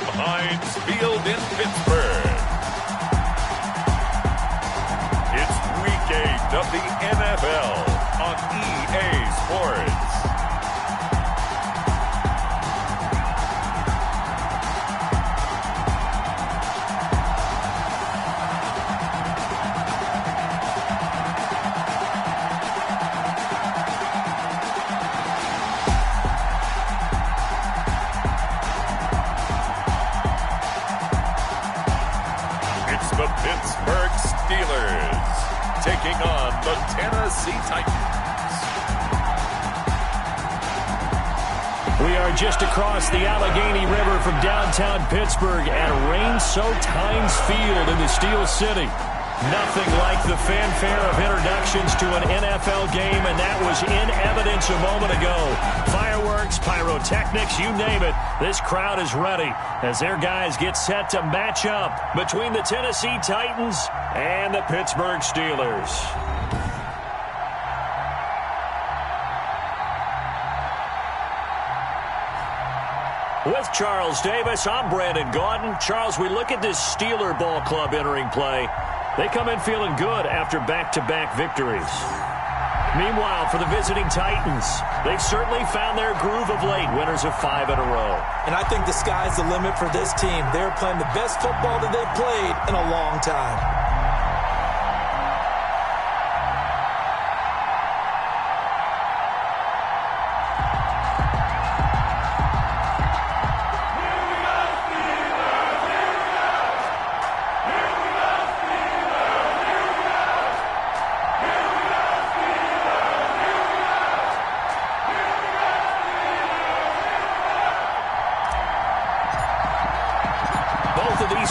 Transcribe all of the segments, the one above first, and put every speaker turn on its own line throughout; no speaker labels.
Heinz Field in Pittsburgh. It's Week 8 of the NFL on EA Sports. The Pittsburgh Steelers taking on the Tennessee Titans.
We are just across the Allegheny River from downtown Pittsburgh at rain-soaked Heinz Field in the Steel City. Nothing like the fanfare of introductions to an NFL game, and that was in evidence a moment ago. Fireworks, pyrotechnics, you name it. This crowd is ready as their guys get set to match up between the Tennessee Titans and the Pittsburgh Steelers. With Charles Davis, I'm Brandon Gaudin. Charles, we look at this Steeler ball club entering play. They come in feeling good after back-to-back victories. Meanwhile, for the visiting Titans, they've certainly found their groove of late, winners of 5 in a row.
And I think the sky's the limit for this team. They're playing the best football that they've played in a long time.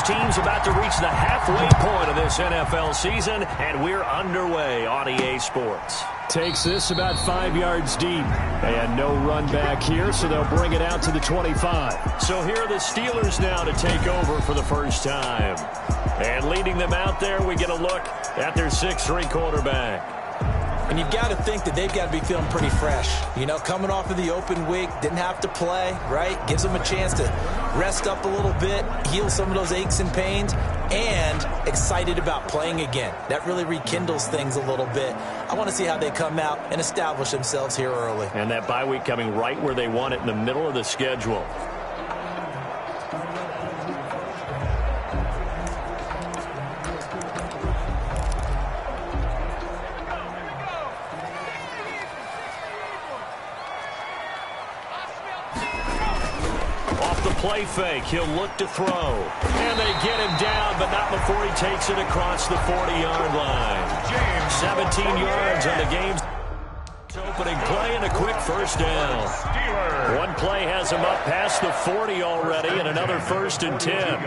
Teams about to reach the halfway point of this NFL season, and we're underway on EA Sports. Takes this about 5 yards deep, and no run back here, so they'll bring it out to the 25. So here are the Steelers now to take over for the first time. And leading them out there, we get a look at their 6'3" quarterback.
And you've got to think that they've got to be feeling pretty fresh. You know, coming off of the open week, didn't have to play, right? Gives them a chance to rest up a little bit, heal some of those aches and pains, and excited about playing again. That really rekindles things a little bit. I want to see how they come out and establish themselves here early.
And that bye week coming right where they want it, in the middle of the schedule. Play fake. He'll look to throw. And they get him down, but not before he takes it across the 40-yard line. 17 yards on the game's opening play and a quick first down. One play has him up past the 40 already, and another 1st and 10.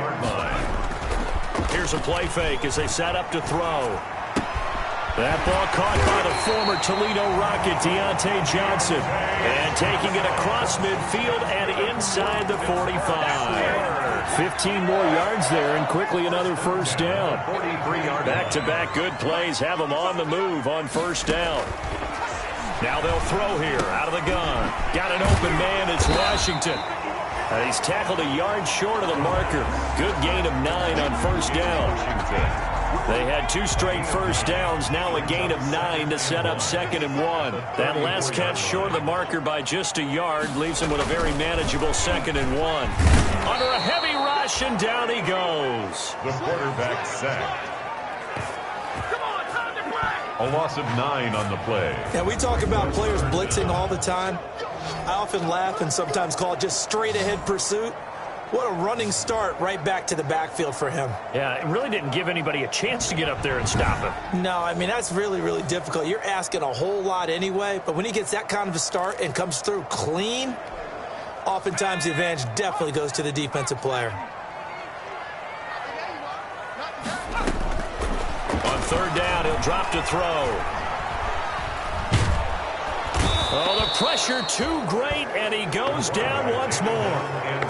Here's a play fake as they set up to throw. That ball caught by the former Toledo Rocket, Deontay Johnson. And taking it across midfield and inside the 45. 15 more yards there and quickly another first down. Back-to-back good plays have them on the move on first down. Now they'll throw here out of the gun. Got an open man. It's Washington. And he's tackled a yard short of the marker. Good gain of 9 on first down. They had 2 straight first downs, now a gain of 9 to set up 2nd and 1. That last catch short of the marker by just a yard leaves him with a very manageable 2nd and 1. Under a heavy rush, and down he goes.
The quarterback sacked. A loss of 9 on the play.
Yeah, we talk about players blitzing all the time. I often laugh and sometimes call it just straight-ahead pursuit. What a running start right back to the backfield for him.
Yeah, it really didn't give anybody a chance to get up there and stop him.
No, I mean, that's really, really difficult. You're asking a whole lot anyway, but when he gets that kind of a start and comes through clean, oftentimes the advantage definitely goes to the defensive player.
On 3rd down, he'll drop to throw. Oh, the pressure too great, and he goes down once more.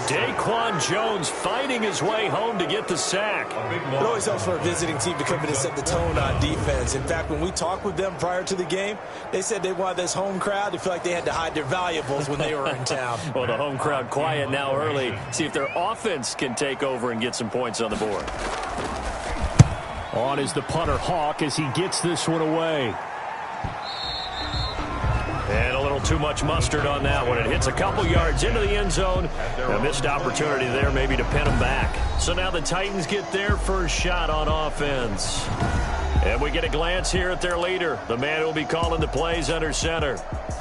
Daquan Jones fighting his way home to get the sack.
It always helps for a visiting team to come in and set the tone on defense. In fact, when we talked with them prior to the game, they said they wanted this home crowd to feel like they had to hide their valuables when they were in town.
Well, the home crowd quiet now early. See if their offense can take over and get some points on the board.
On is the punter, Hawk, as he gets this one away.
And a little too much mustard on that one. It hits a couple yards into the end zone. A missed opportunity there maybe to pin them back. So now the Titans get their first shot on offense. And we get a glance here at their leader, the man who will be calling the plays under center.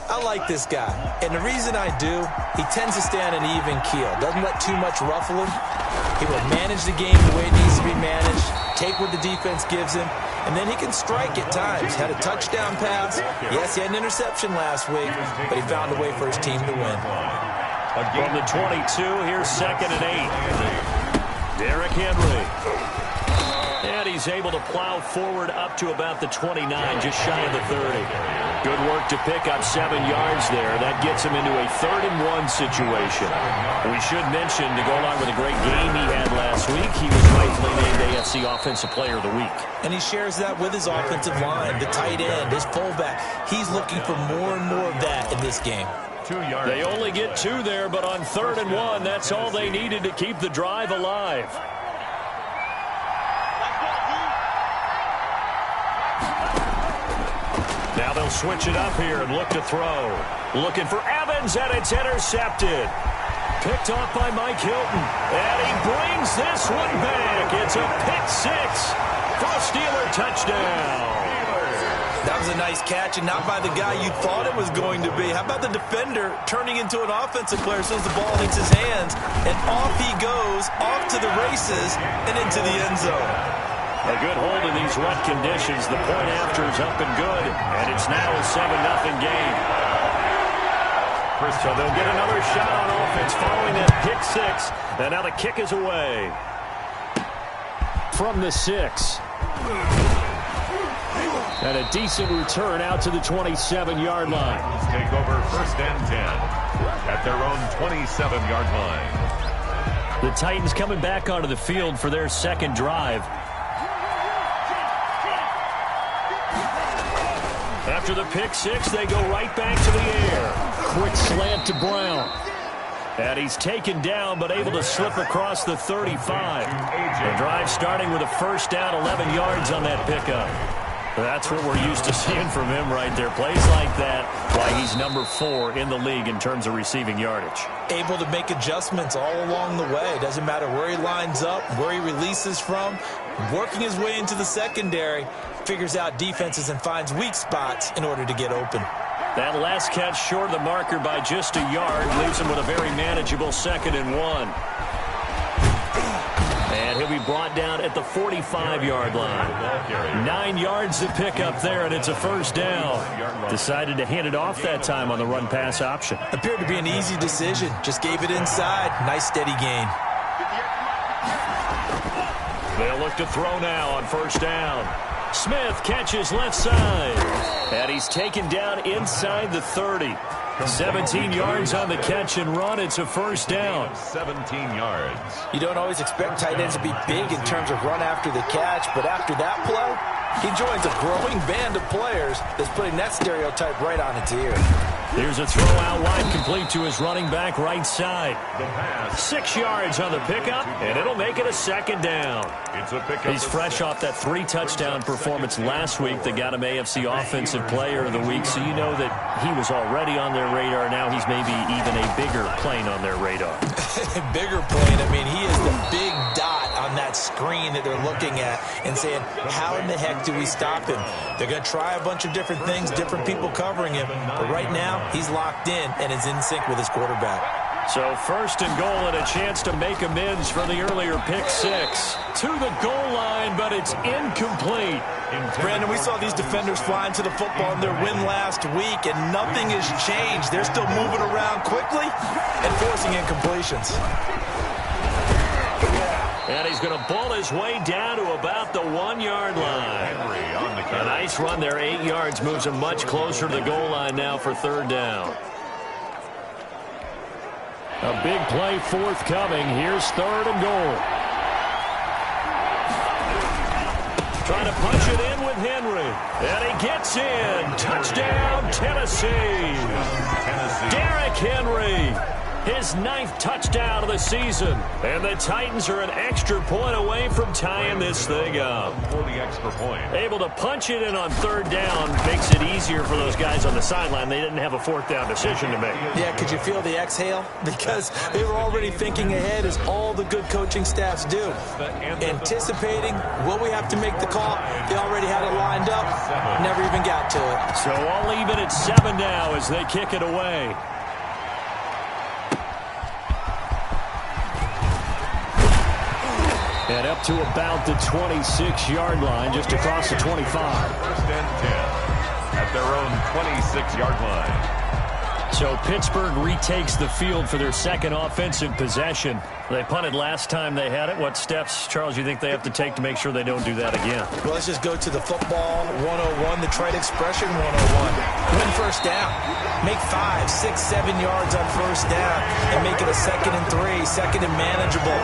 I like this guy, and the reason I do, he tends to stay on an even keel. Doesn't let too much ruffle him. He will manage the game the way it needs to be managed, take what the defense gives him, and then he can strike at times. Had a touchdown pass. Yes, he had an interception last week, but he found a way for his team to win.
From the 22, here's 2nd and 8. Derrick Henry. And he's able to plow forward up to about the 29, just shy of the 30. Good work to pick up 7 yards there. That gets him into a 3rd and 1 situation. We should mention, to go along with a great game he had last week, he was rightfully named AFC Offensive Player of the Week.
And he shares that with his offensive line, the tight end, his fullback. He's looking for more and more of that in this game.
They only get 2 there, but on 3rd and 1, that's all they needed to keep the drive alive. Now they'll switch it up here and look to throw. Looking for Evans, and it's intercepted. Picked off by Mike Hilton. And he brings this one back. It's a pick 6 for a Steeler touchdown.
That was a nice catch, and not by the guy you thought it was going to be. How about the defender turning into an offensive player as soon as the ball hits his hands, and off he goes, off to the races, and into the end zone.
A good hold in these wet conditions. The point after is up and good, and it's now a 7-0 game. So they'll get another shot on offense following that pick 6, and now the kick is away.
From the 6. And a decent return out to the 27-yard line.
Take over 1st and 10 at their own 27-yard line.
The Titans coming back onto the field for their second drive. After the pick 6, they go right back to the air.
Quick slant to Brown.
And he's taken down, but able to slip across the 35. The drive starting with a 1st down, 11 yards on that pickup. That's what we're used to seeing from him right there. Plays like that, why he's number 4 in the league in terms of receiving yardage.
Able to make adjustments all along the way. Doesn't matter where he lines up, where he releases from. Working his way into the secondary, figures out defenses and finds weak spots in order to get open.
That last catch short of the marker by just a yard leaves him with a very manageable 2nd and 1. And he'll be brought down at the 45-yard line. 9 yards to pick up there, and it's a 1st down. Decided to hand it off that time on the run-pass option.
Appeared to be an easy decision. Just gave it inside. Nice steady gain.
They'll look to throw now on 1st down. Smith catches left side. And he's taken down inside the 30. 17 yards on the catch and run. It's a 1st down.
17 yards.
You don't always expect tight ends to be big in terms of run after the catch, but after that play, he joins a growing band of players that's putting that stereotype right on its ear.
Here's a throw out wide, complete to his running back right side. 6 yards on the pickup, and it'll make it a 2nd down.
It's a pickup.
He's fresh off that 3-touchdown performance last week that got him AFC Offensive Player of the Week, so you know that he was already on their radar. Now he's maybe even a bigger plane on their radar.
Bigger plane. I mean, he is the big dot on that screen that they're looking at and saying, how in the heck do we stop him? They're going to try a bunch of different things, different people covering him, but right now he's locked in and is in sync with his quarterback.
So 1st and goal and a chance to make amends for the earlier pick 6. To the goal line, but it's incomplete.
Brandon, we saw these defenders flying to the football in their win last week, and nothing has changed. They're still moving around quickly and forcing incompletions.
And he's going to bull his way down to about the 1-yard line. A nice run there, 8 yards, moves him much closer to the goal line now for third down.
A big play forthcoming. Here's third and goal.
Trying to punch it in with Henry. And he gets in. Touchdown, Tennessee. Derrick Henry. His 9th touchdown of the season. And the Titans are an extra point away from tying this thing up.
For the extra point.
Able to punch it in on third down makes it easier for those guys on the sideline. They didn't have a fourth down decision to make.
Yeah, could you feel the exhale? Because they were already thinking ahead, as all the good coaching staffs do. Anticipating, will we have to make the call? They already had it lined up. Never even got to it.
So I'll leave it at 7 now as they kick it away.
And up to about the 26-yard line, just across the 25.
First and 10 at their own 26-yard line.
So Pittsburgh retakes the field for their second offensive possession. They punted last time they had it. What steps, Charles, you think they have to take to make sure they don't do that again?
Well, let's just go to the football 101, the trade expression 101. Win first down. Make 5, 6, 7 yards on first down and make it a 2nd and 3, second and manageable.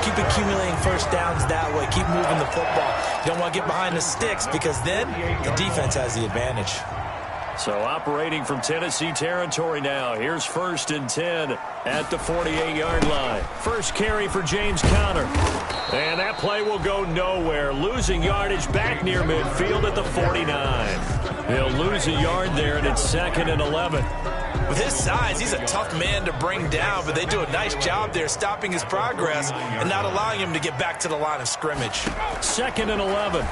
Keep accumulating first downs that way. Keep moving the football. You don't want to get behind the sticks, because then the defense has the advantage.
So operating from Tennessee territory now. Here's 1st and 10 at the 48-yard line. First carry for James Conner. And that play will go nowhere. Losing yardage back near midfield at the 49. He'll lose a yard there, and it's 2nd and 11.
With his size, he's a tough man to bring down, but they do a nice job there stopping his progress and not allowing him to get back to the line of scrimmage.
2nd and 11.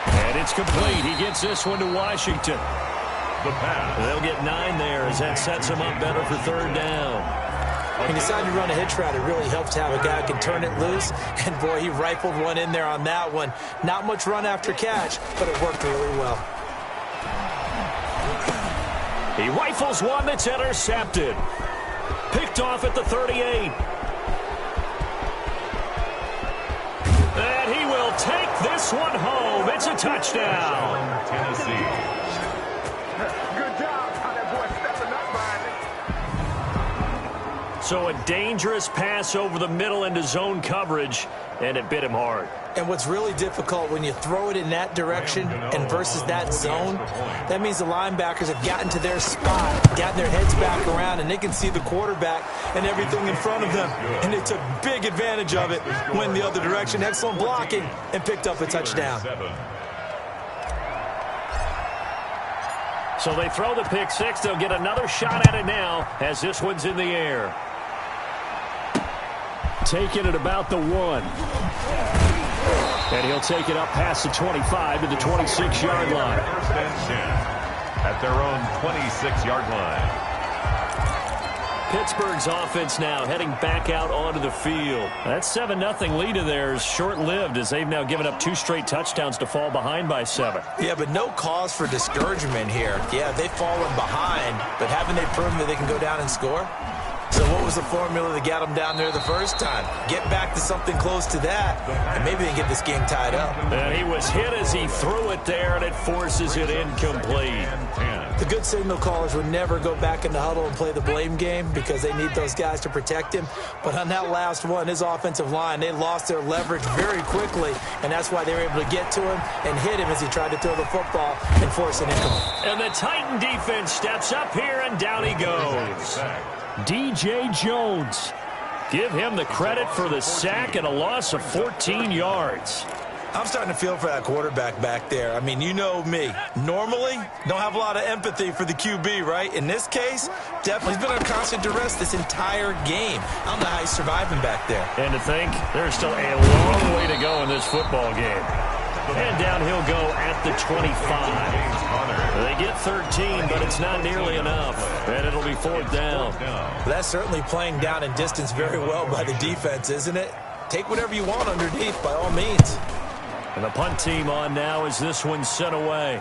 And it's complete. He gets this one to Washington.
The pass.
They'll get 9 there as that sets him up better for third down.
When he decided to run a hitch route, it really helps to have a guy who can turn it loose. And, boy, he rifled one in there on that one. Not much run after catch, but it worked really well.
He rifles one that's intercepted. Picked off at the 38. And he will take this one home. It's a touchdown.
Tennessee.
Good job. How that boy stepping up behind it.
So a dangerous pass over the middle into zone coverage, and it bit him hard.
And what's really difficult when you throw it in that direction and versus that zone, that means the linebackers have gotten to their spot, gotten their heads back around, and they can see the quarterback and everything in front of them. And they took big advantage of it, went the other direction, excellent blocking, and picked up a touchdown.
So they throw the pick six. They'll get another shot at it now as this one's in the air.
Taking it about the 1. And he'll take it up past the 25 to the 26-yard line.
First and 10 at their own 26-yard line.
Pittsburgh's offense now heading back out onto the field. That 7-0 lead of theirs short-lived as they've now given up 2 straight touchdowns to fall behind by 7.
Yeah, but no cause for discouragement here. Yeah, they've fallen behind, but haven't they proven that they can go down and score? So what was the formula that got them down there the first time? Get back to something close to that, and maybe they get this game tied up.
And he was hit as he threw it there, and it forces it incomplete.
The good signal callers would never go back in the huddle and play the blame game because they need those guys to protect him. But on that last one, his offensive line, they lost their leverage very quickly, and that's why they were able to get to him and hit him as he tried to throw the football and force an incomplete.
And the Titan defense steps up here, and down he goes.
DJ Jones.
Give him the credit for the sack and a loss of 14 yards.
I'm starting to feel for that quarterback back there. I mean, you know me. Normally, don't have a lot of empathy for the QB, right? In this case, definitely. He's been under constant duress this entire game. I don't know how he's surviving back there.
And to think, there's still a long way to go in this football game. And down he'll go at the 25. They get 13, but it's not nearly enough. And it'll be 4th down.
That's certainly playing down in distance very well by the defense, isn't it? Take whatever you want underneath, by all means.
And the punt team on now as this one's sent away.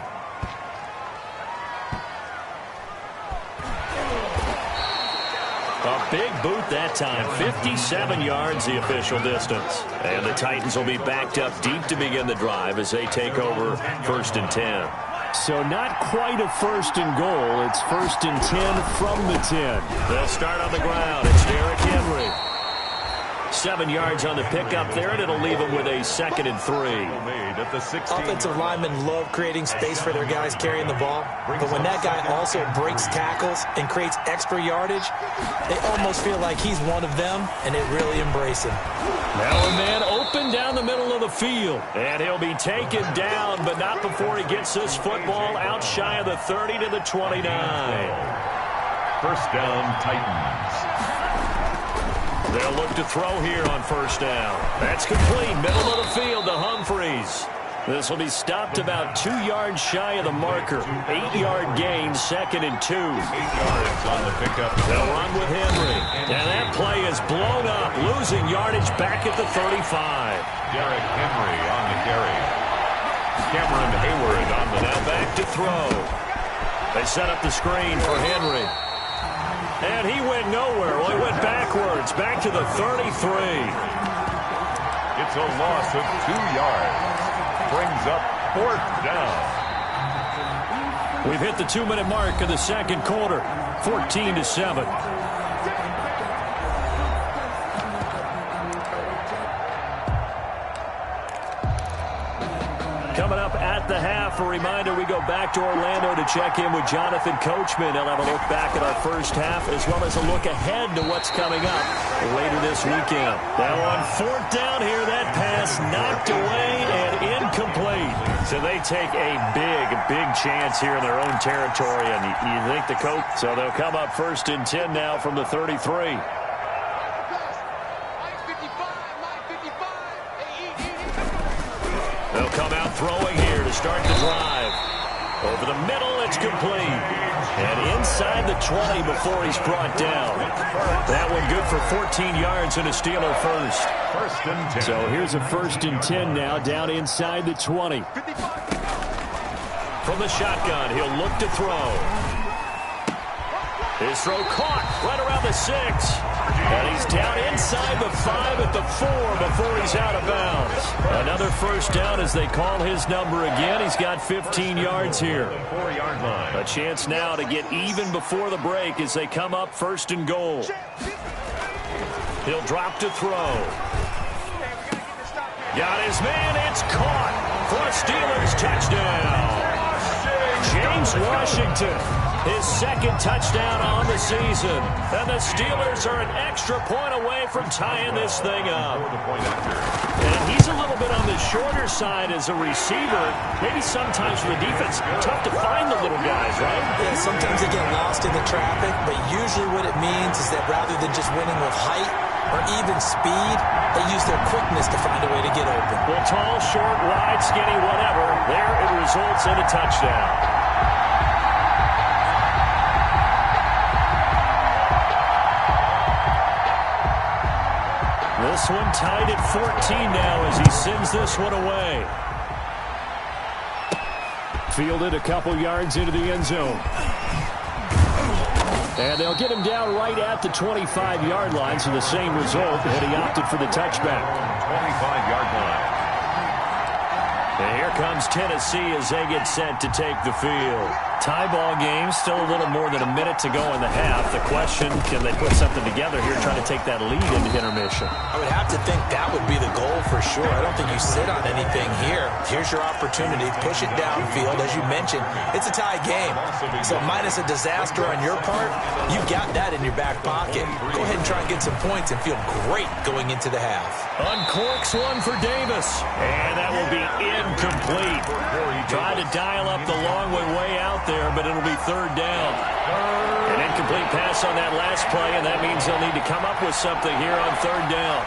A Big boot that time. 57 yards the official distance. And the Titans will be backed up deep to begin the drive as they take over 1st and 10.
So not quite a 1st and goal. It's 1st and 10 from the 10.
They'll start on the ground. It's Derrick Henry. 7 yards on the pickup there, and it'll leave them with a 2nd and 3.
Offensive linemen love creating space for their guys carrying the ball, but when that guy also breaks tackles and creates extra yardage, they almost feel like he's one of them, and they really embrace him.
Now a man open down the middle of the field, and he'll be taken down, but not before he gets this football out shy of the 30 to the 29.
1st down, Titans.
They'll look to throw here on 1st down. That's complete. Middle of the field to Humphreys. This will be stopped about 2 yards shy of the marker. 8-yard gain, 2nd and 2.
8 yards on the pickup.
They'll run with Henry. And that play is blown up, losing yardage back at the 35.
Derrick Henry on the carry. Cameron Hayward on the
now back to throw. They set up the screen for Henry. And he went nowhere. Well, he went backwards, back to the 33.
It's a loss of 2 yards. Brings up 4th down.
We've hit the 2-minute mark of the 2nd quarter. 14-7. Coming up at the half, a reminder, we go back to Orlando to check in with Jonathan Coachman. He'll have a look back at our 1st half as well as a look ahead to what's coming up later this weekend. Now on 4th down here, that pass knocked away and incomplete. So they take a big chance here in their own territory, and you think the coach. So they'll come up 1st and 10 now from the 33. They'll come out throwing here to start the drive. Over the middle, it's complete. And inside the 20 before he's brought down. That one good for 14 yards and a Steeler first.
1st and 10.
So here's a 1st and 10 now, down inside the 20.
From the shotgun, he'll look to throw. His throw caught right around the 6. And he's down inside the 5 at the 4 before he's out of bounds. Another 1st down as they call his number again. He's got 15 yards here.
4-yard line.
A chance now to get even before the break as they come up 1st and goal. He'll drop to throw. Got his man. It's caught for a Steelers touchdown. James Washington. His 2nd touchdown on the season. And the Steelers are an extra point away from tying this thing up. And he's a little bit on the shorter side as a receiver. Maybe sometimes for the defense, tough to find the little guys, right?
Yeah, sometimes they get lost in the traffic, but usually what it means is that rather than just winning with height or even speed, they use their quickness to find a way to get open.
Well, tall, short, wide, skinny, whatever. There it results in a touchdown. This one tied at 14 now as he sends this one away.
Fielded a couple yards into the end zone. And they'll get him down right at the 25-yard line, so the same result, and he opted for the touchback.
25-yard line.
And here comes Tennessee as they get set to take the field. Tie ball game, still a little more than a minute to go in the half. The question, can they put something together here trying to take that lead into intermission?
I would have to think that would be the goal for sure. I don't think you sit on anything here. Here's your opportunity. Push it downfield. As you mentioned, it's a tie game. So minus a disaster on your part, you've got that in your back pocket. Go ahead and try and get some points and feel great going into the half.
Uncorks one for Davis. And that will be incomplete. Tried to dial up the long way out there, but it'll be 3rd down. An incomplete pass on that last play, and that means they'll need to come up with something here on 3rd down.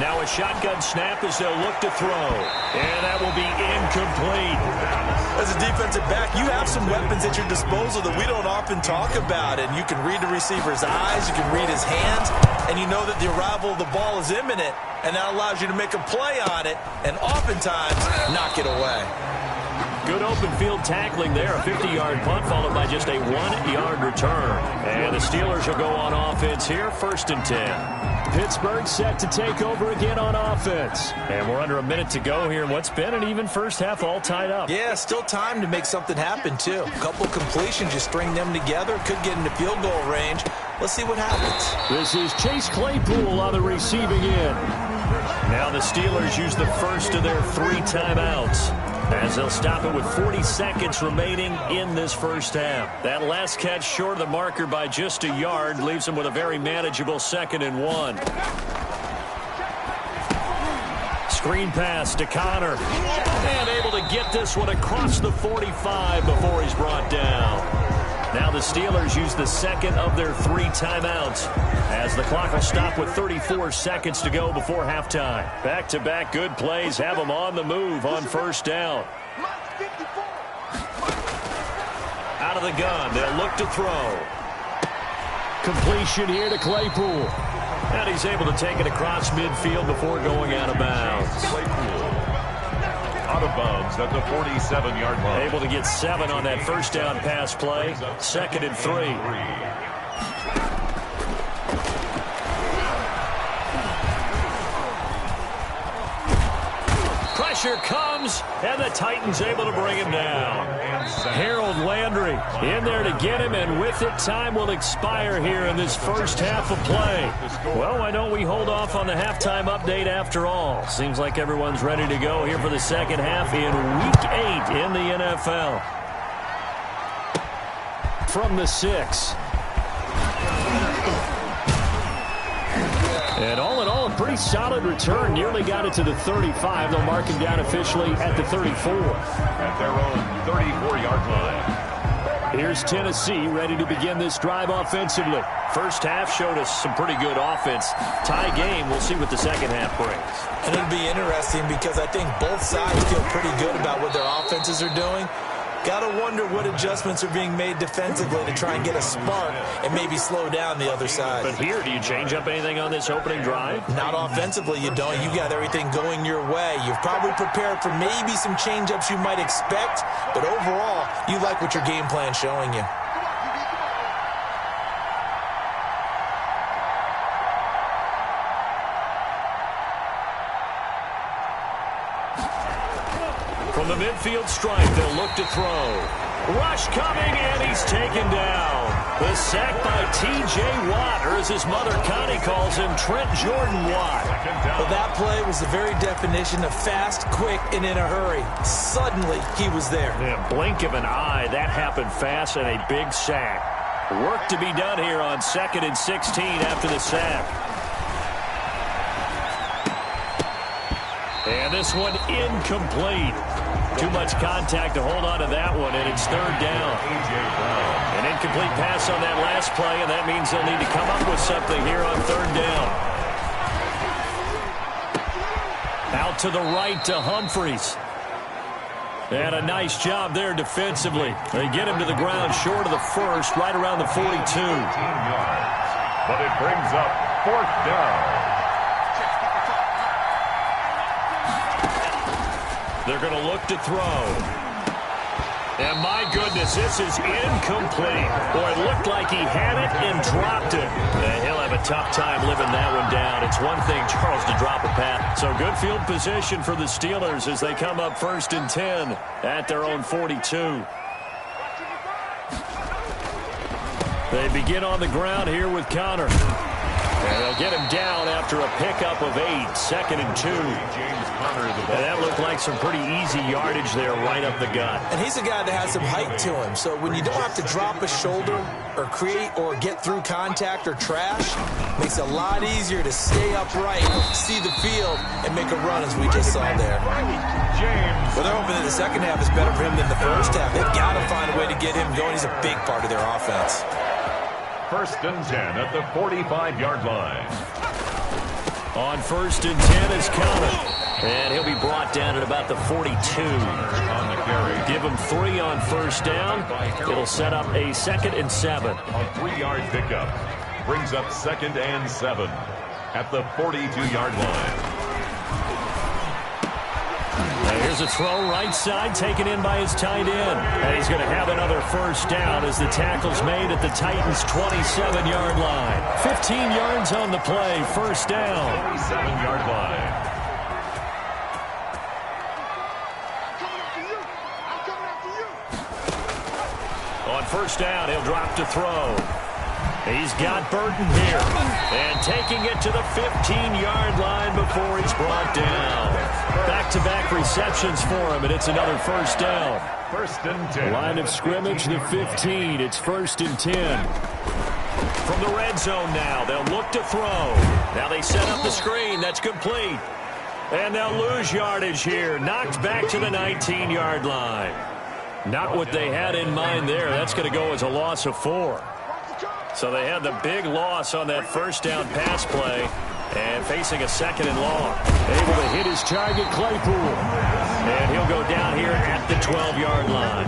Now a shotgun snap as they'll look to throw. And that will be incomplete.
As a defensive back, you have some weapons at your disposal that we don't often talk about. And you can read the receiver's eyes, you can read his hands, and you know that the arrival of the ball is imminent. And that allows you to make a play on it and oftentimes knock it away.
Good open field tackling there. A 50-yard punt followed by just a 1-yard return. And the Steelers will go on offense here, 1st and 10.
Pittsburgh set to take over again on offense.
And we're under a minute to go here in what's been an even first half, all tied up.
Yeah, still time to make something happen, too. A couple completions, just string them together. Could get into field goal range. Let's see what happens.
This is Chase Claypool on the receiving end.
Now the Steelers use the first of their 3 timeouts, as they'll stop it with 40 seconds remaining in this first half. That last catch short of the marker by just a yard leaves them with a very manageable 2nd and 1. Screen pass to Connor. And able to get this one across the 45 before he's brought down. Now the Steelers use the 2nd of their 3 timeouts, as the clock will stop with 34 seconds to go before halftime. Back-to-back good plays have them on the move on 1st down. Out of the gun, they'll look to throw.
Completion here to Claypool.
And he's able to take it across midfield before going out of bounds.
Claypool out of bounds at the 47-yard line.
Able to get 7 on that 1st down pass play. 2nd and 3. Pressure comes, and the Titans able to bring him down. Harold Landry in there to get him, and with it, time will expire here in this first half of play. Well, why don't we hold off on the halftime update after all? Seems like everyone's ready to go here for the second half in Week 8 in the NFL.
From the 6. And all in all, a pretty solid return. Nearly got it to the 35. They'll mark him down officially at the 34.
At their own 34-yard line.
Here's Tennessee ready to begin this drive offensively.
First half showed us some pretty good offense. Tie game. We'll see what the second half brings.
And it'll be interesting because I think both sides feel pretty good about what their offenses are doing. Gotta wonder what adjustments are being made defensively to try and get a spark and maybe slow down the other side.
But here, do you change up anything on this opening drive?
Not offensively, you don't. You got everything going your way. You've probably prepared for maybe some change-ups you might expect, but overall, you like what your game plan's showing you.
From the midfield stripe, they'll look to throw. Rush coming, and he's taken down. The sack by T.J. Watt, or as his mother Connie calls him, Trent Jordan Watt.
Well, that play was the very definition of fast, quick, and in a hurry. Suddenly, he was there.
Yeah, blink of an eye, that happened fast, and a big sack. Work to be done here on 2nd and 16 after the sack. And this one incomplete. Too much contact to hold on to that one, and it's 3rd down. An incomplete pass on that last play, and that means they'll need to come up with something here on 3rd down. Out to the right to Humphries. And a nice job there defensively. They get him to the ground short of the 1st, right around the 42.
But it brings up 4th down.
They're going to look to throw. And my goodness, this is incomplete. Boy, it looked like he had it and dropped it. And he'll have a tough time living that one down. It's one thing, Charles, to drop a pass. So good field position for the Steelers as they come up 1st and 10 at their own 42. They begin on the ground here with Connor. And they'll get him down after a pickup of 8, 2nd and 2. And that looked like some pretty easy yardage there right up the gut.
And he's a guy that has some height to him. So when you don't have to drop a shoulder or create or get through contact or trash, makes it a lot easier to stay upright, see the field, and make a run as we just saw there. Well, they're hoping that the second half is better for him than the first half. They've got to find a way to get him going. He's a big part of their offense.
1st and 10 at the 45-yard line.
On 1st and 10 is Connor. And he'll be brought down at about the 42.
On the carry.
Give him 3 on 1st down. It'll set up a 2nd and 7.
A 3-yard pickup brings up 2nd and 7 at the 42-yard line.
Now Here's a throw right side taken in by his tight end. And he's going to have another first down as the tackle's made at the Titans' 27-yard line. 15 yards on the play. First down.
27-yard line.
On first down, he'll drop to throw. He's got Burton here. And taking it to the 15-yard line before he's brought down. Back-to-back receptions for him, and it's another first down.
First and 10.
Line of scrimmage, the 15. It's first and 10. From the red zone now, they'll look to throw. Now they set up the screen. That's complete. And they'll lose yardage here. Knocked back to the 19-yard line. Not what they had in mind there. That's going to go as a loss of 4. So they had the big loss on that first down pass play. And facing a second and long. Able to hit his target, Claypool. And he'll go down here at the 12-yard line.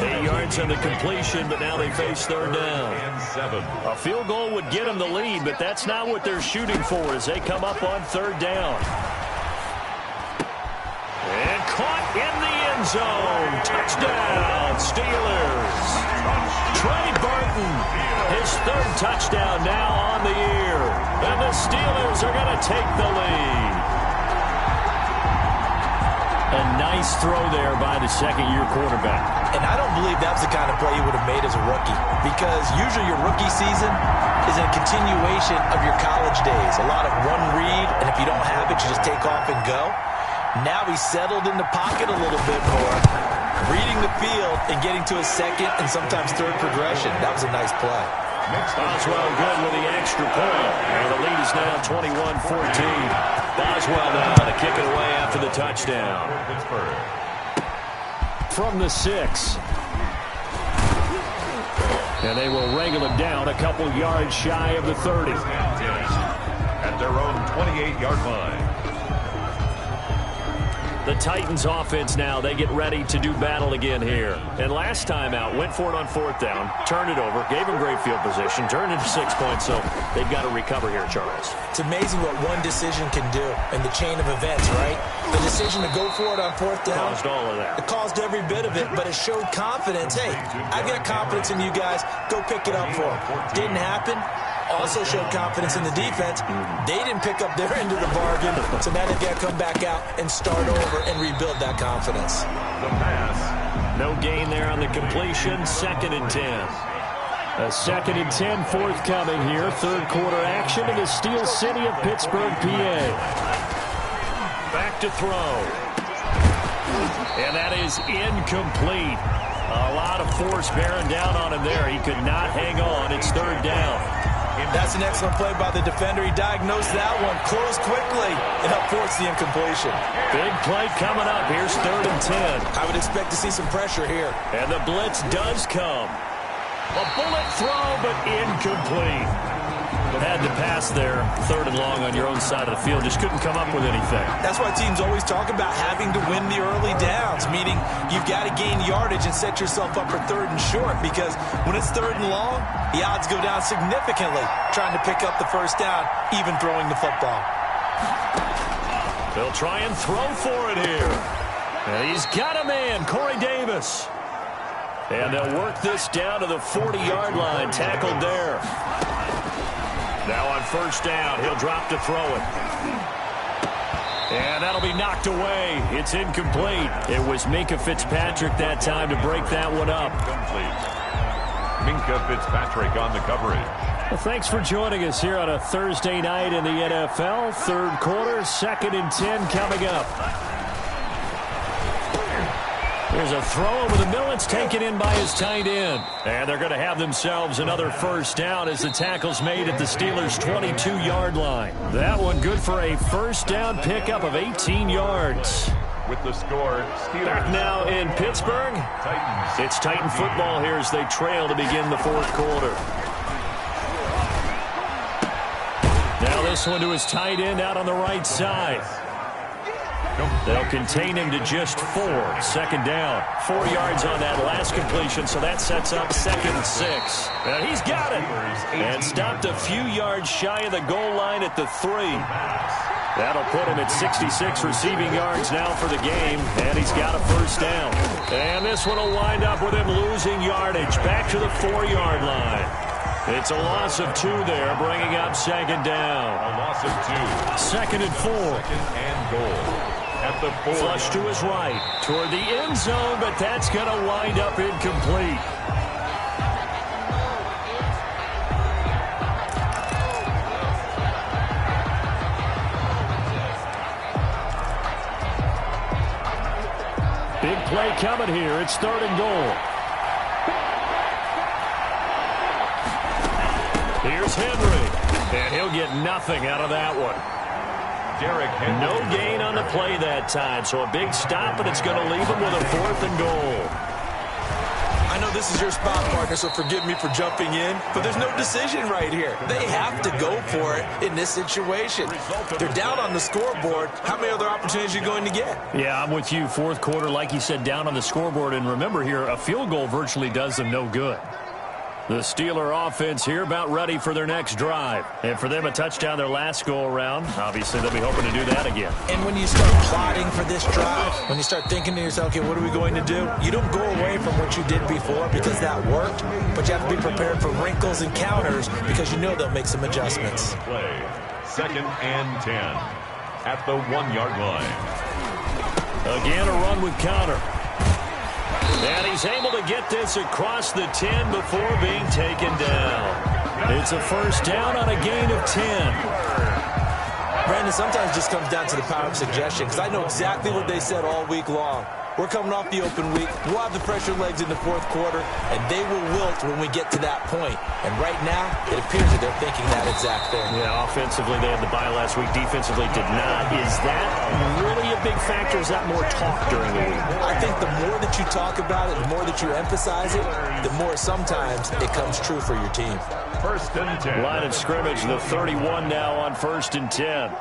8 yards on the completion, but now they face third down. A field goal would get them the lead, but that's not what they're shooting for as they come up on third down. And caught in the end zone. Touchdown, Steelers. Trey Burton, his third touchdown now on the year. And the Steelers are going to take the lead. A nice throw there by the second-year quarterback.
And I don't believe that was the kind of play he would have made as a rookie, because usually your rookie season is a continuation of your college days. A lot of one read, and if you don't have it, you just take off and go. Now he's settled in the pocket a little bit more, reading the field and getting to his second and sometimes third progression. That was a nice play.
Boswell good with the extra point. And the lead is now 21-14. Boswell now to kick it away after the touchdown. From the 6. And they will wrangle him down a couple yards shy of the 30.
At their own 28-yard line.
The Titans offense now, they get ready to do battle again here. And last time out, went for it on fourth down, turned it over, gave him great field position, turned it to 6 points, so they've got to recover here, Charles.
It's amazing what one decision can do in the chain of events, right? The decision to go for it on fourth down.
Caused all of that.
It caused every bit of it, but it showed confidence. Hey, I got confidence in you guys. Go pick it up for them. Didn't happen. Also showed confidence in the defense. They didn't pick up their end of the bargain, so now they've got to come back out and start over and rebuild that confidence.
The pass.
No gain there on the completion. Second and 10. A second and 10 forthcoming here. Third quarter action in the Steel City of Pittsburgh, PA. Back to throw. And that is incomplete. A lot of force bearing down on him there. He could not hang on. It's third down.
That's an excellent play by the defender. He diagnosed that one, closed quickly, and forced the incompletion.
Big play coming up. Here's third and 10.
I would expect to see some pressure here.
And the blitz does come. A bullet throw, but incomplete. Had to pass there. Third and long on your own side of the field. Just couldn't come up with anything.
That's why teams always talk about having to win the early downs, meaning you've got to gain yardage and set yourself up for third and short, because when it's third and long, the odds go down significantly trying to pick up the first down, even throwing the football.
They'll try and throw for it here. And he's got a man, Corey Davis. And they'll work this down to the 40-yard line, tackled there. Now on first down, he'll drop to throw it. And that'll be knocked away. It's incomplete. It was Minkah Fitzpatrick that time to break that one up.
Complete. Minkah Fitzpatrick on the coverage.
Well, thanks for joining us here on a Thursday night in the NFL. Third quarter, second and 10 coming up. There's a throw over the middle. It's taken in by his tight end. And they're going to have themselves another first down as the tackle's made at the Steelers' 22-yard line. That one good for a first down pickup of 18 yards.
With the score, Steelers.
Back now in Pittsburgh.
Titans.
It's Titan football here as they trail to begin the fourth quarter. Now this one to his tight end out on the right side. They'll contain him to just 4. Second down. 4 yards on that last completion, so that sets up second and 6. And he's got it. And stopped a few yards shy of the goal line at the 3. That'll put him at 66 receiving yards now for the game, and he's got a first down. And this one will wind up with him losing yardage back to the 4-yard line. It's a loss of 2 there, bringing up second down.
A loss of 2.
Second and 4.
Second and goal at the 4.
Flush to his right toward the end zone, but that's going to wind up incomplete. Big play coming here. It's third and goal. Here's Henry, and he'll get nothing out of that one. No gain on the play that time, so a big stop, and it's going to leave him with a 4th and goal.
I know this is your spot, partner, so forgive me for jumping in, but there's no decision right here. They have to go for it in this situation. They're down on the scoreboard. How many other opportunities are you going to get?
Yeah, I'm with you. Fourth quarter, like you said, down on the scoreboard. And remember here, a field goal virtually does them no good. The Steeler offense here about ready for their next drive. And for them, a touchdown their last go-around. Obviously, they'll be hoping to do that again.
And when you start plotting for this drive, when you start thinking to yourself, okay, what are we going to do? You don't go away from what you did before because that worked, but you have to be prepared for wrinkles and counters because you know they'll make some adjustments.
Play. Second and 10 at the 1-yard line.
Again, a run with counter. And he's able to get this across the 10 before being taken down. It's a first down on a gain of 10.
Brandon, sometimes it just comes down to the power of suggestion because I know exactly what they said all week long. We're coming off the open week. We'll have the fresher legs in the fourth quarter, and they will wilt when we get to that point. And right now, it appears that they're thinking that exact thing.
Yeah, offensively, they had the bye last week. Defensively, did not. Is that really a big factor? Is that more talk during the week?
I think the more that you talk about it, the more that you emphasize it, the more sometimes it comes true for your team.
First and 10.
Line of scrimmage, the 31 now on first and 10.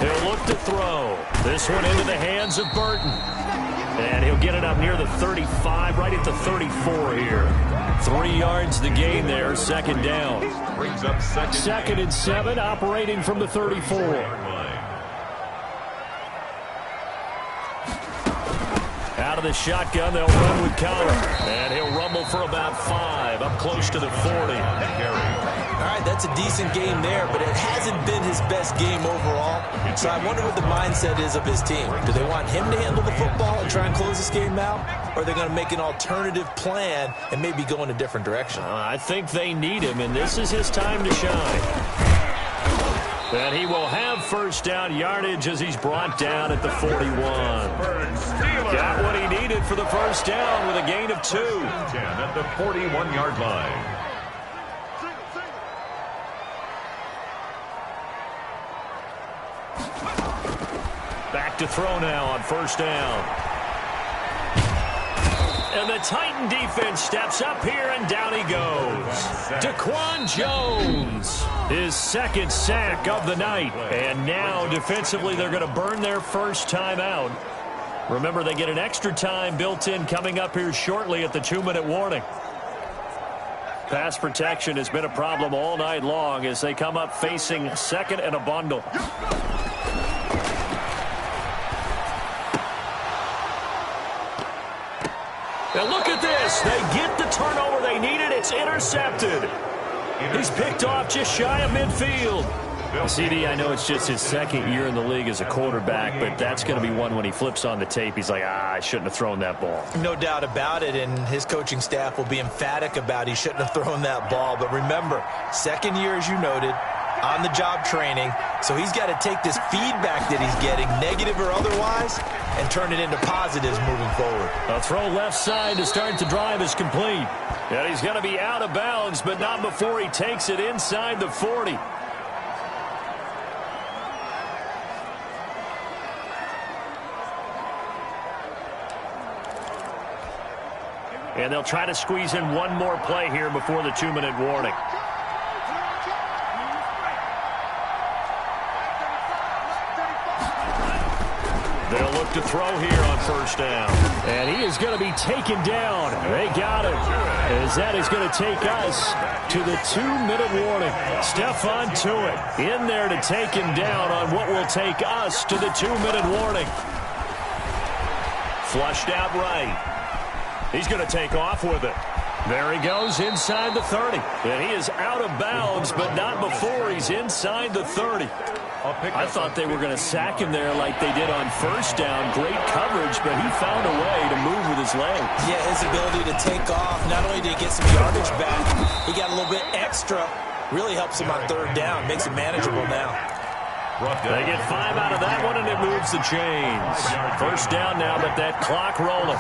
He'll look to throw. This one into the hands of Burton. And he'll get it up near the 35, right at the 34 here. 3 yards the gain there, second down.
Brings up
second and 7, operating from the 34. Out of the shotgun, they'll run with counter. And he'll rumble for about 5, up close to the 40.
All right, that's a decent game there, but it hasn't been his best game overall. So I wonder what the mindset is of his team. Do they want him to handle the football and try and close this game out? Or are they going to make an alternative plan and maybe go in a different direction?
I think they need him, and this is his time to shine. And he will have first down yardage as he's brought down at the 41. Got what he needed for the first down with a gain of 2.
10 at the 41-yard line.
Back to throw now on first down. And the Titan defense steps up here, and down he goes. Daquan Jones, his second sack of the night. And now, defensively, they're going to burn their first time out. Remember, they get an extra time built in coming up here shortly at the 2-minute warning. Pass protection has been a problem all night long as they come up facing second and a bundle. Now look at this. They get the turnover they needed. It's intercepted. He's picked off just shy of midfield. CD, I know it's just his second year in the league as a quarterback, but that's going to be one when he flips on the tape. He's like, I shouldn't have thrown that ball.
No doubt about it, and his coaching staff will be emphatic about he shouldn't have thrown that ball. But remember, second year, as you noted, on-the-job training, so he's got to take this feedback that he's getting, negative or otherwise, and turn it into positives moving forward.
A throw left side to start the drive is complete. And he's going to be out of bounds, but not before he takes it inside the 40. And they'll try to squeeze in one more play here before the 2-minute warning. They'll look to throw here on first down. And he is
is going to be taken down. They got him. As that is going to take us to the 2-minute warning. Stephon Tuitt in there to take him down on what will take us to the 2-minute warning. Flushed out right. He's going to take off with it. There he goes inside the 30. And he is out of bounds, but not before he's inside the 30. I thought they were going to sack him there like they did on first down. Great coverage, but he found a way to move with his legs.
Yeah, his ability to take off, not only did he get some yardage back, he got a little bit extra. Really helps him on third down, makes it manageable now.
They get 5 out of that one, and it moves the chains. First down now, but that clock rolling.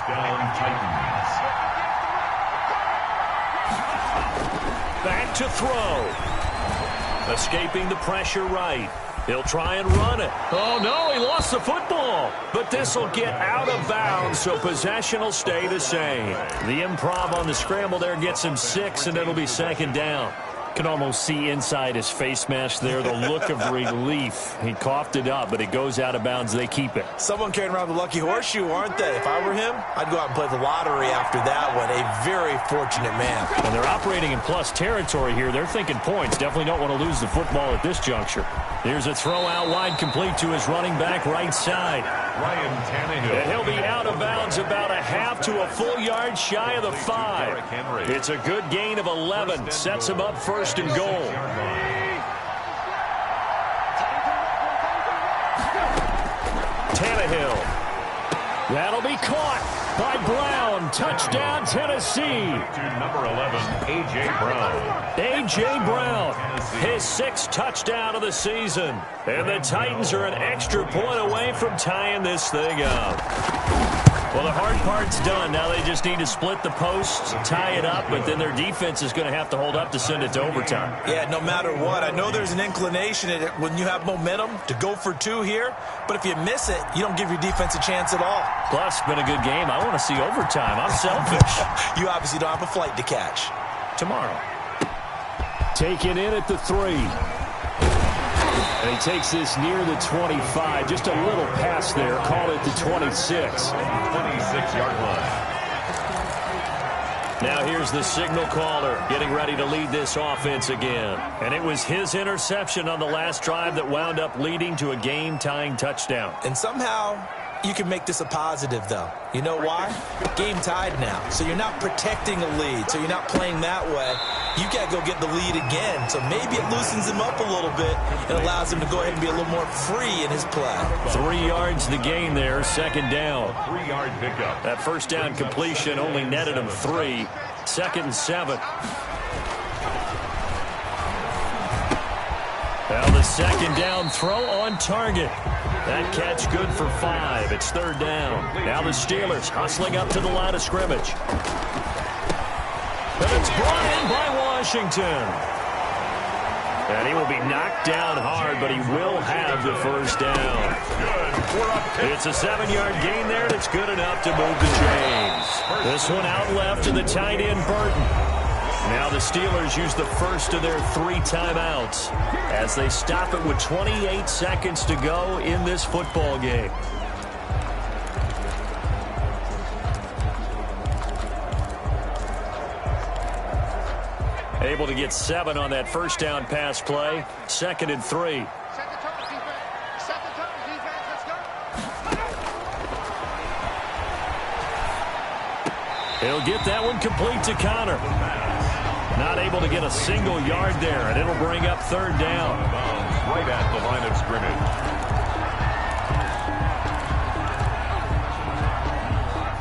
Back to throw. Escaping the pressure right. He'll try and run it. Oh, no, he lost the football. But this will get out of bounds, so possession will stay the same. The improv on the scramble there gets him 6, and it'll be second down. Can almost see inside his face mask there the look of relief. He coughed it up, but it goes out of bounds. They keep it.
Someone carrying around the lucky horseshoe, aren't they? If I were him, I'd go out and play the lottery after that one. A very fortunate man.
And they're operating in plus territory here. They're thinking points. Definitely don't want to lose the football at this juncture. Here's a throw out wide, complete to his running back right side.
Ryan Tannehill.
And he'll be out of bounds about a half to a full yard shy of the 5. It's a good gain of 11. Sets him up first and goal. Tannehill. That'll be caught by Brown. Touchdown, Tennessee.
To number 11, A.J. Brown.
A.J. Brown, his 6th touchdown of the season. And the Titans are an extra point away from tying this thing up. Well, the hard part's done. Now they just need to split the posts, tie it up, but then their defense is going to have to hold up to send it to overtime.
Yeah, no matter what. I know there's an inclination when you have momentum to go for 2 here, but if you miss it, you don't give your defense a chance at all.
Plus, it's been a good game. I want to see overtime. I'm selfish.
You obviously don't have a flight to catch.
Tomorrow.
Taken in at the 3. And he takes this near the 25. Just a little pass there. Call it the 26.
26-yard line.
Now here's the signal caller getting ready to lead this offense again. And it was his interception on the last drive that wound up leading to a game-tying touchdown.
And somehow you can make this a positive, though. You know why? Game tied now. So you're not protecting a lead. So you're not playing that way. You got to go get the lead again. So maybe it loosens him up a little bit and allows him to go ahead and be a little more free in his play.
3 yards the gain there, second down.
3-yard pickup.
That first down completion only netted him 3. Second and 7. Well, the second down throw on target. That catch good for 5. It's third down. Now the Steelers hustling up to the line of scrimmage. And it's brought in by Washington. And he will be knocked down hard, but he will have the first down. It's a 7-yard gain there, and it's good enough to move the chains. This one out left to the tight end, Burton. Now the Steelers use the first of their 3 timeouts as they stop it with 28 seconds to go in this football game. Able to get 7 on that first down pass play. Second and 3. He'll get that one complete to Connor. Not able to get a single yard there, and it'll bring up third down.
Right at the line of scrimmage.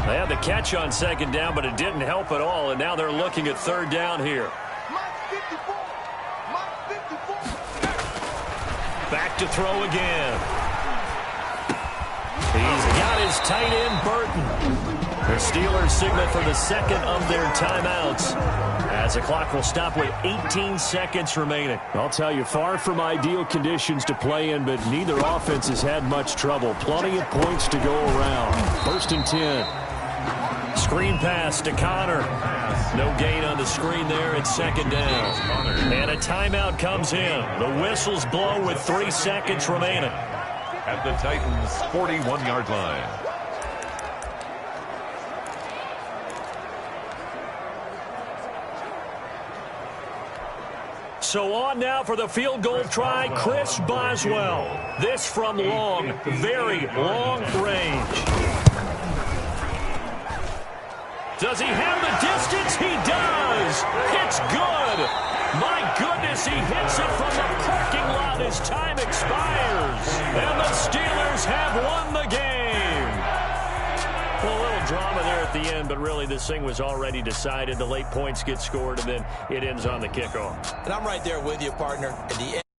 They had the catch on second down, but it didn't help at all, and now they're looking at third down here. Back to throw again. He's got his tight end, Burton. The Steelers signal for the second of their timeouts as the clock will stop with 18 seconds remaining.
I'll tell you, far from ideal conditions to play in, but neither offense has had much trouble. Plenty of points to go around. First and 10.
Screen pass to Connor. No gain on the screen there. It's second down. And a timeout comes in. The whistles blow with 3 seconds remaining.
At the Titans' 41-yard line.
So on now for the field goal try, Chris Boswell. This from long, very long range. Does he have the distance? He does. It's good. My goodness, he hits it from the parking lot as time expires. And the Steelers have won the game. Well, a little drama there at the end, but really this thing was already decided. The late points get scored, and then it ends on the kickoff.
And I'm right there with you, partner. At the end.